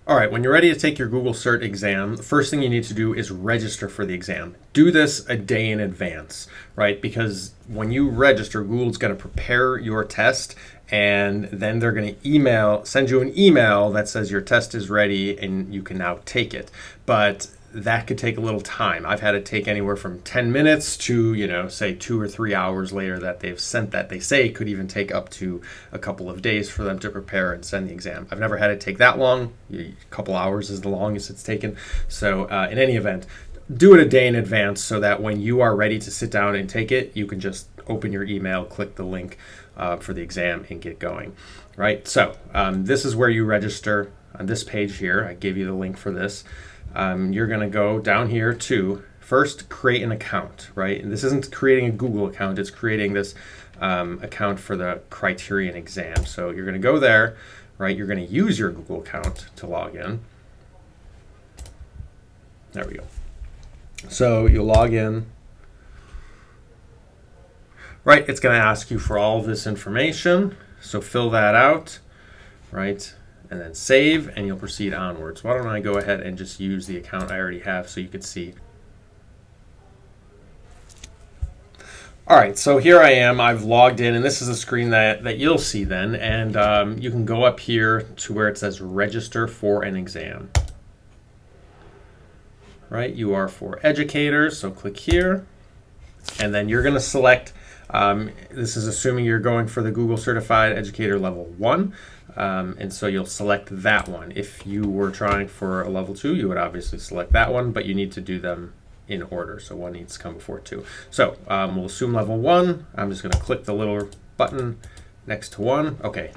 All right, when you're ready to take your Google Cert exam, the first thing you need to do is register for the exam. Do this a day in advance, right? Because when you register, Google's going to prepare your test and then they're going to send you an email that says your test is ready and you can now take it. But that could take a little time. I've had it take anywhere from 10 minutes to, say 2 or 3 hours later that they've sent that. They say it could even take up to a couple of days for them to prepare and send the exam. I've never had it take that long. A couple hours is the longest it's taken. So in any event, do it a day in advance so that when you are ready to sit down and take it, you can just open your email, click the link for the exam and get going, right? So this is where you register on this page here. I gave you the link for this. You're going to go down here to first create an account, right? And this isn't creating a Google account, it's creating this account for the Criterion exam. So you're going to go there, right? You're going to use your Google account to log in. There we go. So you'll log in. Right, it's going to ask you for all of this information. So fill that out, right? And then save, and you'll proceed onwards. Why don't I go ahead and just use the account I already have so you can see. All right, so here I am. I've logged in, and this is a screen that you'll see then. And you can go up here to where it says register for an exam. Right, you are for educators, so click here. And then you're going to select, this is assuming you're going for the Google Certified Educator Level 1. And so you'll select that one. If you were trying for a level 2, you would obviously select that one, but you need to do them in order. So one needs to come before 2. So we'll assume level 1. I'm just going to click the little button next to 1. Okay.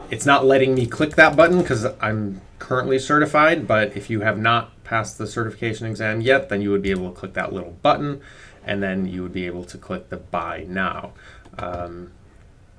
It's not letting me click that button because I'm currently certified, but if you have not passed the certification exam yet, then you would be able to click that little button, and then you would be able to click the Buy Now.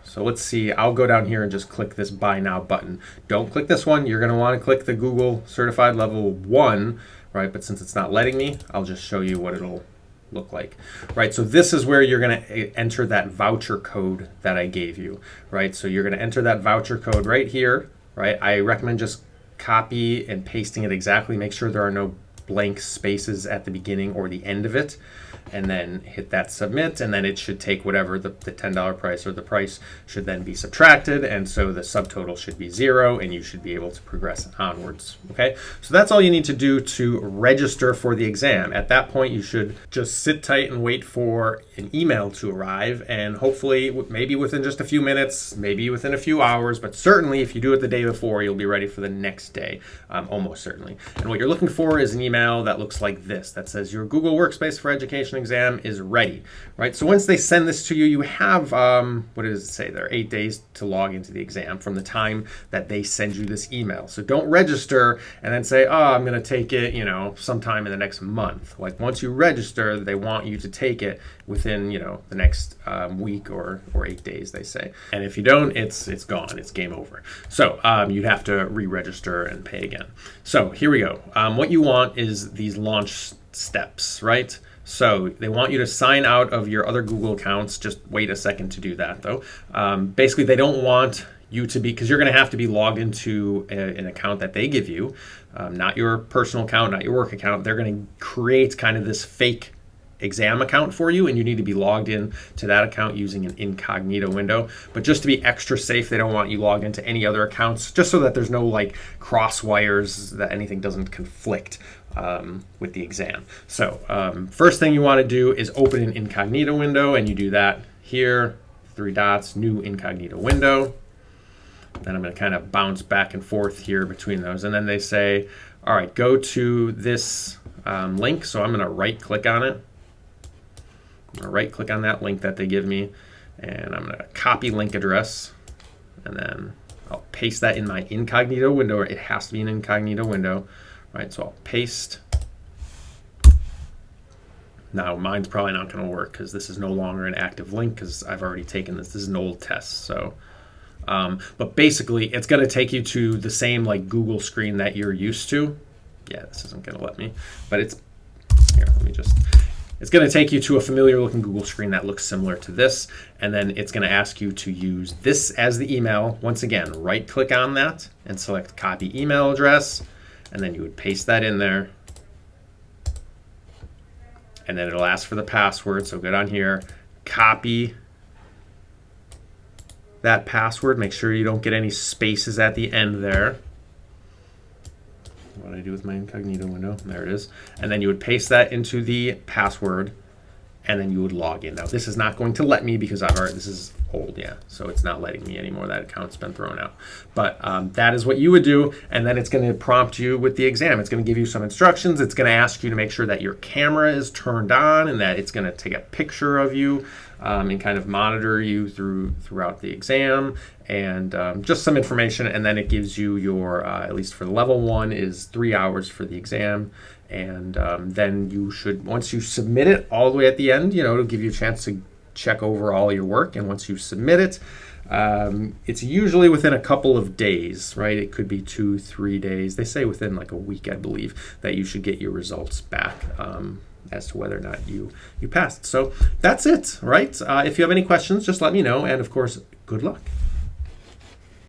So let's see, I'll go down here and just click this Buy Now button. Don't click this one. You're going to want to click the Google Certified Level 1, right? But since it's not letting me, I'll just show you what it'll look like, right? So this is where you're going to enter that voucher code that I gave you, right? So you're going to enter that voucher code right here, right? I recommend just copy and pasting it exactly. Make sure there are no blank spaces at the beginning or the end of it, and then hit that submit, and then it should take whatever the $10 price, or the price should then be subtracted, and so the subtotal should be 0, and you should be able to progress onwards. Okay, so that's all you need to do to register for the exam. At that point, you should just sit tight and wait for an email to arrive, and hopefully maybe within just a few minutes, maybe within a few hours, but certainly if you do it the day before, you'll be ready for the next day, almost certainly. And what you're looking for is an email that looks like this, that says your Google Workspace for Education exam is ready, right? So once they send this to you, you have, what does it say there? 8 days to log into the exam from the time that they send you this email. So don't register and then say, oh, I'm going to take it, sometime in the next month. Like once you register, they want you to take it within, the next week or 8 days, they say. And if you don't, it's gone. It's game over. So you'd have to re-register and pay again. So here we go. What you want is these launch steps, right? So they want you to sign out of your other Google accounts. Just wait a second to do that, though. Basically, they don't want you to be, because you're going to have to be logged into an account that they give you, not your personal account, not your work account. They're going to create kind of this fake exam account for you, and you need to be logged in to that account using an incognito window. But just to be extra safe, they don't want you logged into any other accounts, just so that there's no like cross wires, that anything doesn't conflict with the exam. So first thing you want to do is open an incognito window, and you do that here, 3 dots, new incognito window. Then I'm going to kind of bounce back and forth here between those, and then they say, all right, go to this link. So I'm going to right click on it. I'm going to right click on that link that they give me, and I'm going to copy link address, and then I'll paste that in my incognito window. It has to be an incognito window, right? So I'll paste. Now mine's probably not going to work because this is no longer an active link because I've already taken this. This is an old test. So, but basically it's going to take you to the same like Google screen that you're used to. Yeah, this isn't going to let me, but it's here. Let me just. It's going to take you to a familiar looking Google screen that looks similar to this, and then it's going to ask you to use this as the email. Once again, right click on that and select copy email address, and then you would paste that in there. And then it'll ask for the password, so go down here, copy that password. Make sure you don't get any spaces at the end there. What do I do with my incognito window? There it is. And then you would paste that into the password, and then you would log in. Now this is not going to let me because this is old, yeah, so it's not letting me anymore. That account's been thrown out. But that is what you would do, and then it's going to prompt you with the exam. It's going to give you some instructions. It's going to ask you to make sure that your camera is turned on and that it's going to take a picture of you and kind of monitor you throughout the exam, and just some information. And then it gives you your, at least for the level 1, is 3 hours for the exam. And then you should, once you submit it all the way at the end, it'll give you a chance to check over all your work. And once you submit it, it's usually within a couple of days, right? It could be 2-3 days. They say within like a week, I believe, that you should get your results back as to whether or not you passed. So that's it, right? If you have any questions, just let me know. And of course, good luck.